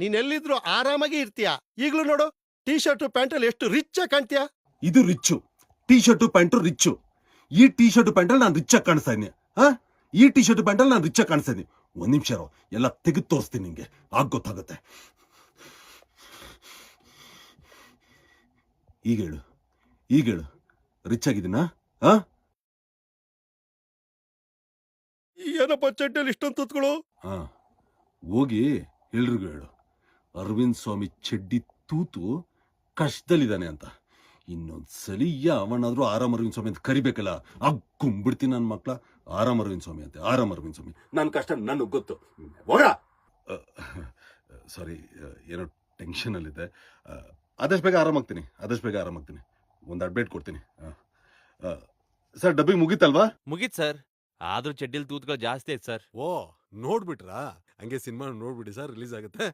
ನೀನ್ ಎಲ್ಲಿದ್ರು ಆರಾಮಾಗಿ ಇರ್ತೀಯ. ಈಗ್ಲೂ ನೋಡು, ಟೀ ಶರ್ಟ್ ಪ್ಯಾಂಟ್ ಅಲ್ಲಿ ಎಷ್ಟು ರಿಚ್ ಆಗಿ ಕಾಣ್ತೀಯ. ಇದು rich. T shirt pant rich. ಈ ಟೀ ಶರ್ಟ್ ಪ್ಯಾಂಟಲ್ಲಿ ನಾನು ರಿಚ್ ಆಗಿ ಕಾಣಿಸ್ತಾ ಇದೀನಿ. ಈ ಟೀ ಶರ್ಟ್ ಪ್ಯಾಂಟಲ್ಲಿ ನಾನು ರಿಚ್ ಆಗಿ ಕಾಣಿಸ್ತಾ ಇದೀನಿ. ಒಂದ್ ನಿಮಿಷ ಎಲ್ಲ ತೆಗೆದು ತೋರಿಸ್ತೀನಿ ನಿಂಗೆ, ಆಗ ಗೊತ್ತಾಗುತ್ತೆ. ಈಗ ಹೇಳು ರಿಚ್ ಆಗಿದ್ದೀನಾ? ಏನಪ್ಪ ಚಡ್ಡಿಯಲ್ಲಿ ಇಷ್ಟೊಂದು ತುತ್ಗಳು? ಹೋಗಿ ಎಲ್ರಿಗೂ ಹೇಳು, ಅರವಿಂದ್ ಸ್ವಾಮಿ ಚಡ್ಡಿ ತೂತು ಕಷ್ಟದಲ್ಲಿದ್ದಾನೆ ಅಂತ. ಇನ್ನೊಂದ್ಸಲಿ ಅವನಾದ್ರೂ ಆರಾಮ್ ಅರವಿಂದ್ ಸ್ವಾಮಿ ಅಂತ ಕರಿಬೇಕಲ್ಲ, ಗುಂಬಿಡ್ತೀನಿ ನನ್ನ ಮಕ್ಳ. ಆರಾಮ್ ಅರವಿಂದ್ ಸ್ವಾಮಿ ಅಂತೆ, ಆರಾಮ್ ಅರವಿಂದ್ ಸ್ವಾಮಿ. ನನ್ನ ಕಷ್ಟ ನನಗೆ ಗೊತ್ತು. ಸಾರಿ, ಏನೋ ಟೆನ್ಷನ್ ಅಲ್ಲಿದೆ. ಆದಷ್ಟು ಬೇಗ ಆರಾಮಾಗ್ತೀನಿ. ಒಂದು ಅಪ್ಡೇಟ್ ಕೊಡ್ತೀನಿ. ಸರ್, ಡಬ್ಬಿ ಮುಗೀತಲ್ವಾ? ಮುಗೀತ್ ಸರ್. ಆದ್ರೂ ಚಡ್ಡಿಲ್ ತೂತ್ಗಳು ಜಾಸ್ತಿ ಐತ್ ಸರ್. ಓ, ನೋಡ್ಬಿಟ್ರಾ? ಹಂಗೆ ಸಿನಿಮಾ ನೋಡ್ಬಿಡಿ ಸರ್, ರಿಲೀಸ್ ಆಗುತ್ತೆ.